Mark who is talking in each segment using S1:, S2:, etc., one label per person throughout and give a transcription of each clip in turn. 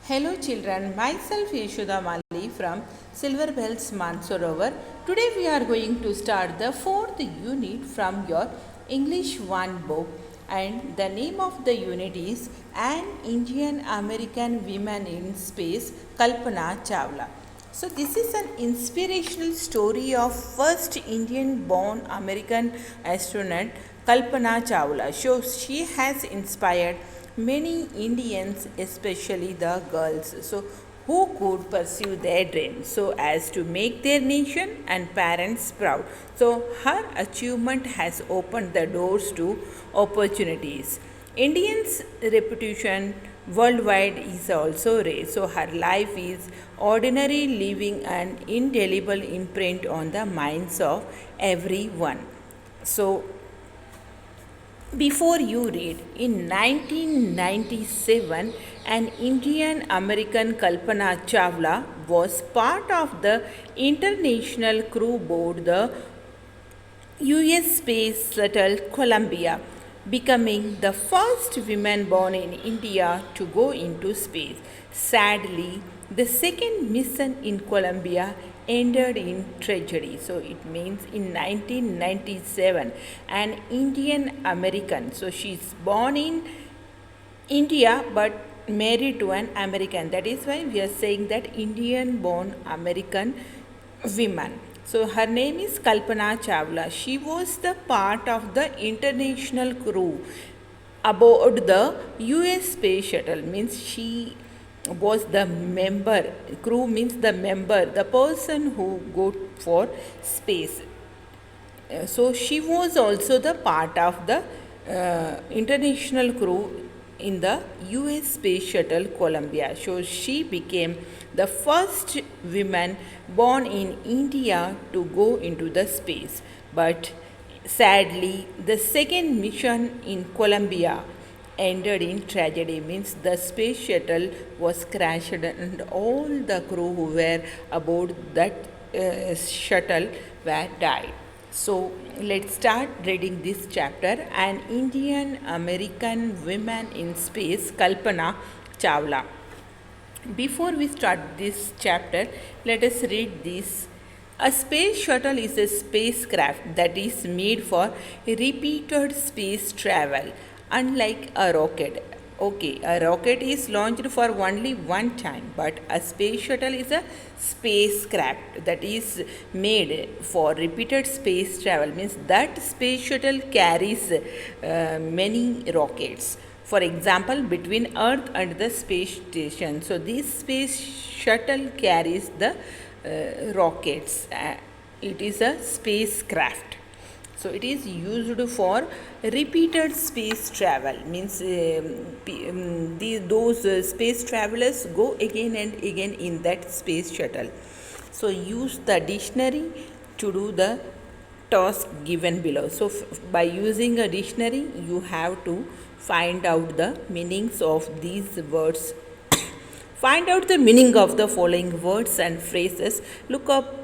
S1: Hello children, myself Yeshoda Mali from Silver Bells Mansarovar. Today we are going to start the fourth unit from your English 1 book, and the name of the unit is An Indian American Woman in Space, Kalpana Chawla. So this is an inspirational story of first Indian born American astronaut Kalpana Chawla. So she has inspired many Indians, especially the girls, who could pursue their dreams so as to make their nation and parents proud. So her achievement has opened the doors to opportunities. Indians' reputation worldwide is also raised. So her life is ordinary, leaving an indelible imprint on the minds of everyone. So before you read, in 1997, an Indian American Kalpana Chawla was part of the international crew aboard the US Space Shuttle Columbia, becoming the first woman born in India to go into space. Sadly, the second mission in Columbia ended in tragedy. So it means in 1997, an Indian American, so she's born in India but married to an American. That is why we are saying that Indian born American woman. So her name is Kalpana Chawla. She was the part of the international crew aboard the US Space Shuttle. Means she was the member. Crew means the member, the person who go for space. So she was also the part of the international crew in the US Space Shuttle Columbia. So she became the first woman born in India to go into the space. But sadly, the second mission in Columbia ended in tragedy. Means the space shuttle was crashed and all the crew who were aboard that shuttle were died. So let's start reading this chapter. An Indian American woman in space, Kalpana Chawla. Before we start this chapter, let us read this. A space shuttle is a spacecraft that is made for repeated space travel, unlike a rocket. Okay, a rocket is launched for only one time, but a space shuttle is a spacecraft that is made for repeated space travel. Means that space shuttle carries many rockets. For example, between Earth and the space station. So this space shuttle carries the rockets. It is a spacecraft. So it is used for repeated space travel. Means those space travelers go again and again in that space shuttle. So use the dictionary to do the task given below. So by using a dictionary, you have to find out the meanings of these words. Find out the meaning of the following words and phrases. Look up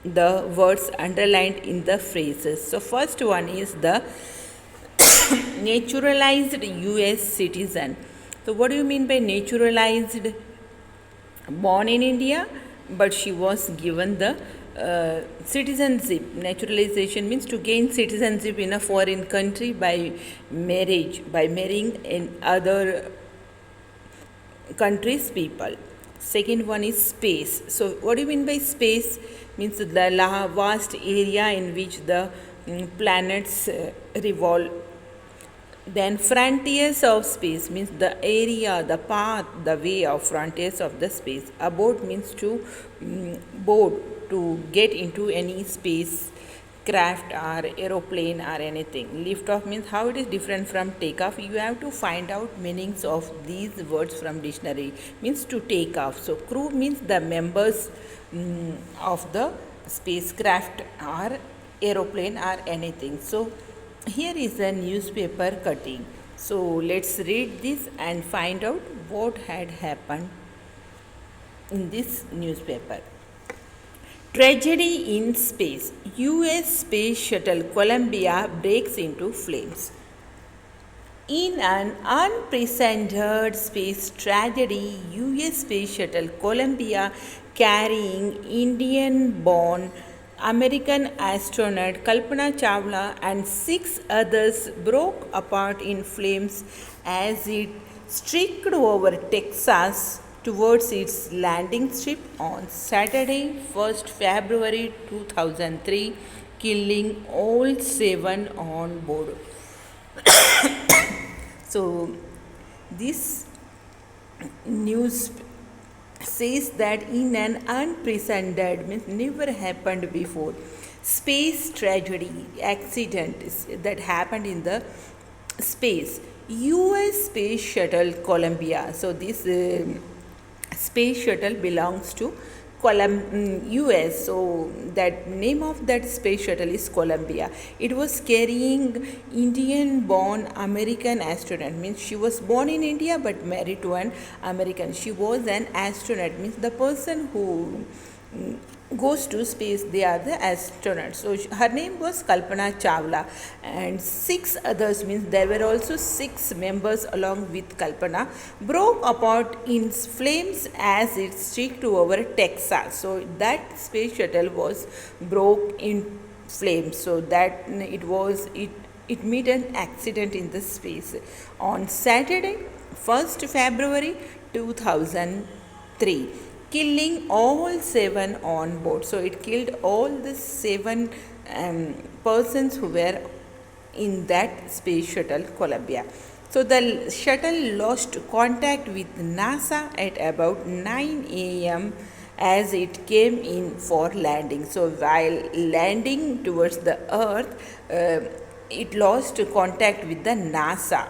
S1: the words underlined in the phrases. So first one is the naturalized US citizen. So what do you mean by naturalized? Born in India, but she was given the citizenship. Naturalization means to gain citizenship in a foreign country by marriage, by marrying in other countries people. Second one is space. So what do you mean by space? Means the vast area in which the planets revolve. Then frontiers of space means the area, the path, the way of frontiers of the space. Aboard means to board, to get into any space craft or aeroplane or anything. Lift off means how it is different from take off. You have to find out meanings of these words from dictionary. Means to take off. So crew means the members of the spacecraft or aeroplane or anything. So here is a newspaper cutting. So let's read this and find out what had happened in this newspaper. Tragedy in space. US Space Shuttle Columbia breaks into flames. In an unprecedented space tragedy, US Space Shuttle Columbia, carrying Indian born American astronaut Kalpana Chawla and six others, broke apart in flames as it streaked over Texas towards its landing strip on Saturday, 1st February 2003, killing all seven on board. So, this news says that in an unprecedented, means never happened before, space tragedy accident that happened in the space, US Space Shuttle Columbia. So this space shuttle belongs to US. So that name of that space shuttle is Columbia. It was carrying Indian-born American astronaut. Means she was born in India but married to an American. She was an astronaut. Means the person who goes to space, they are the astronauts. So her name was Kalpana Chawla, and six others, means there were also six members along with Kalpana, broke apart in flames as it streaked over Texas. So that space shuttle was broke in flames. So that it made an accident in the space on Saturday, 1st February 2003, killing all seven on board. So it killed all the seven persons who were in that space shuttle Columbia. So the shuttle lost contact with NASA at about 9 a.m. as it came in for landing. So while landing towards the Earth, it lost contact with the NASA,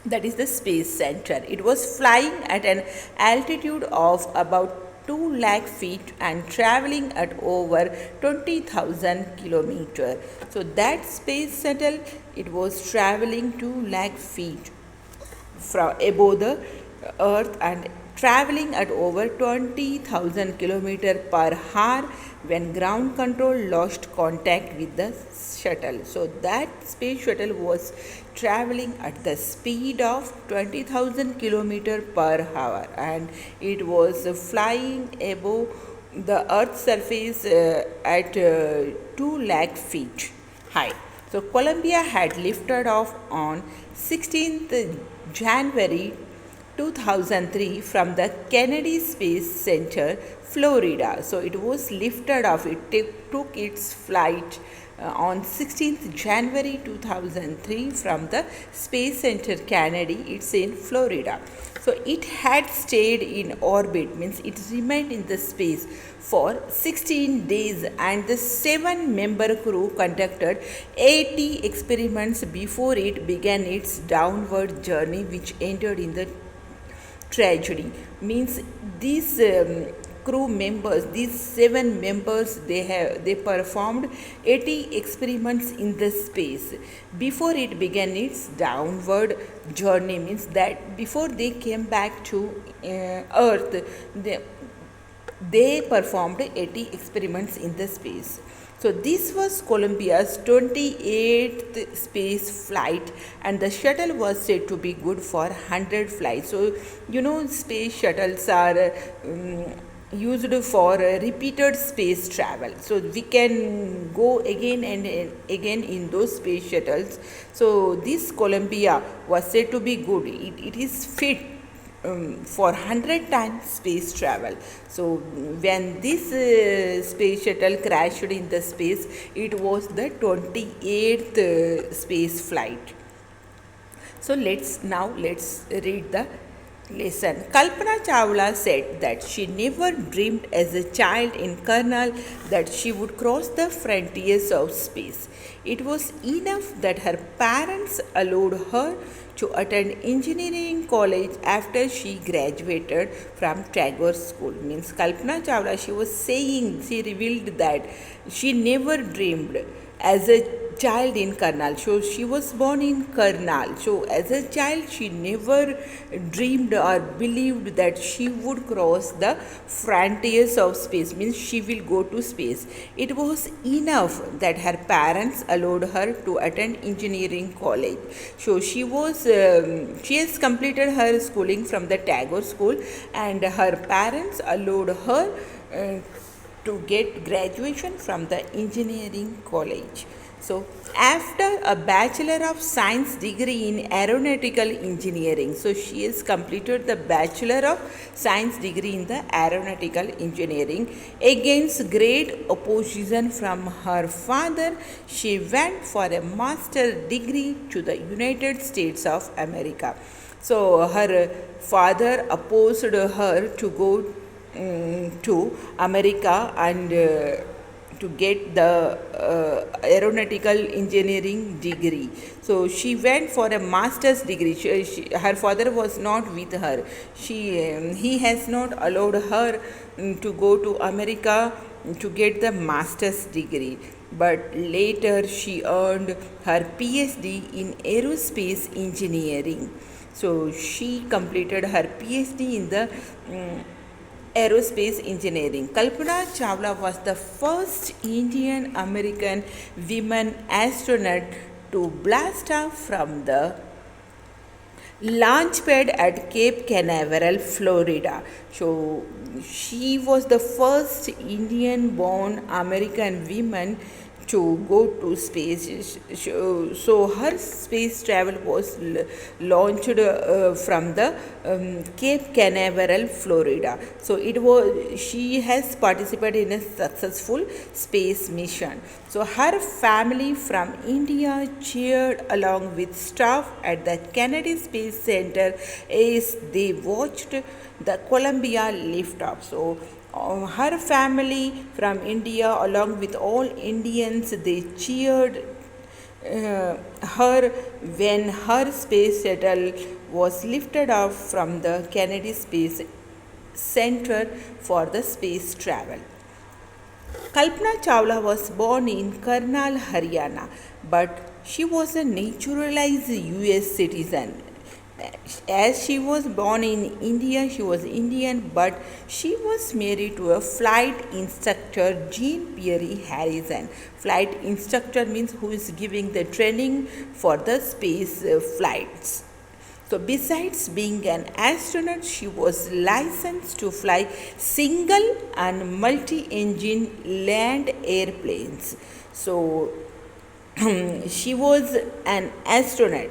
S1: that is the space center. It was flying at an altitude of about 2 lakh feet and traveling at over 20,000 kilometers. So that space shuttle, it was traveling 2 lakh feet from above the earth and traveling at over 20,000 kilometers per hour when ground control lost contact with the shuttle. So that space shuttle was traveling at the speed of 20,000 kilometers per hour and it was flying above the earth's surface at 2 lakh feet high. So Columbia had lifted off on 16th January 2003 from the Kennedy Space Center, Florida. So it was lifted off. It took its flight on 16th January 2003 from the Space Center Kennedy. It's in Florida. So it had stayed in orbit, means it remained in the space for 16 days, and the 7-member crew conducted 80 experiments before it began its downward journey, which ended in the tragedy. Means these crew members, these 7 members, they performed 80 experiments in the space before it began its downward journey. Means that before they came back to earth, they performed 80 experiments in the space. So this was Columbia's 28th space flight, and the shuttle was said to be good for 100 flights. So space shuttles are used for repeated space travel. So we can go again and again in those space shuttles. So this Columbia was said to be good. It is fit for 100 times space travel. So when this space shuttle crashed in the space, it was the 28th space flight. So let's read the lesson. Kalpana Chawla said that she never dreamed as a child in Karnal that she would cross the frontiers of space. It was enough that her parents allowed her to attend engineering college after she graduated from Tagore School. Means Kalpana Chawla, she revealed that she never dreamed as a child in Karnal. So she was born in Karnal. So as a child, she never dreamed or believed that she would cross the frontiers of space, means she will go to space. It was enough that her parents allowed her to attend engineering college. So she has completed her schooling from the Tagore School, and her parents allowed her to get graduation from the engineering college. So after a Bachelor of Science degree in Aeronautical Engineering, so she has completed the Bachelor of Science degree in the Aeronautical Engineering. Against great opposition from her father, she went for a master's degree to the United States of America. So her father opposed her to go to America and to get the aeronautical engineering degree. So she went for a master's degree. Her father was not with her. He has not allowed her to go to America to get the master's degree. But later she earned her PhD in aerospace engineering. So she completed her PhD in the aerospace engineering. Kalpana Chawla was the first Indian American woman astronaut to blast off from the launch pad at Cape Canaveral, Florida. So she was the first Indian born American woman to go to space. So her space travel was launched from the Cape Canaveral, Florida. So she has participated in a successful space mission. So her family from India cheered along with staff at the Kennedy Space Center as they watched the Columbia liftoff. So her family from India, along with all Indians, they cheered her when her space shuttle was lifted off from the Kennedy Space Center for the space travel. Kalpana Chawla was born in Karnal, Haryana, but she was a naturalized US citizen. As she was born in India, she was Indian, but she was married to a flight instructor, Jean Pierre Harrison. Flight instructor means who is giving the training for the space flights. So besides being an astronaut, she was licensed to fly single and multi-engine land airplanes. So she was an astronaut,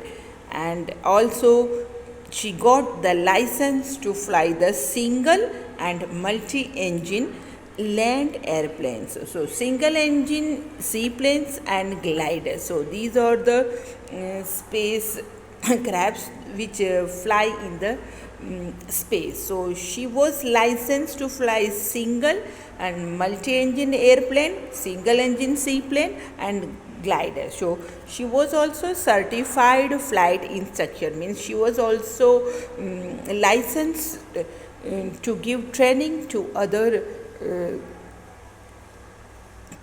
S1: and also she got the license to fly the single and multi-engine land airplanes. So single engine seaplanes and gliders. So these are the space crafts which fly in the space. So she was licensed to fly single and multi-engine airplane, single engine seaplane and glider. So she was also certified flight instructor, means she was also licensed to give training to other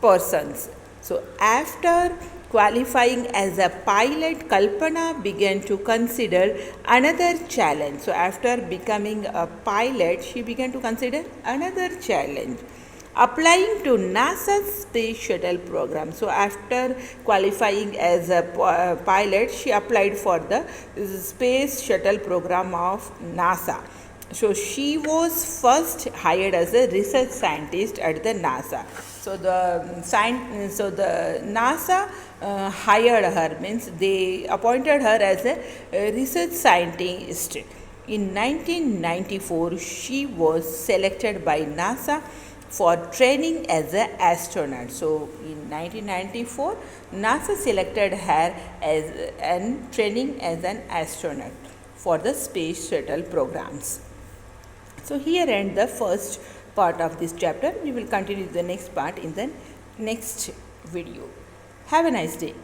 S1: persons. So after qualifying as a pilot, Kalpana began to consider another challenge. So after becoming a pilot, she began to consider another challenge, applying to NASA's space shuttle program. So after qualifying as a pilot, she applied for the space shuttle program of NASA. So she was first hired as a research scientist at the NASA. So the NASA hired her, means they appointed her as a research scientist. In 1994, she was selected by NASA for training as an astronaut. So in 1994, NASA selected her as training as an astronaut for the space shuttle programs. So here ends the first part of this chapter. We will continue the next part in the next video. Have a nice day.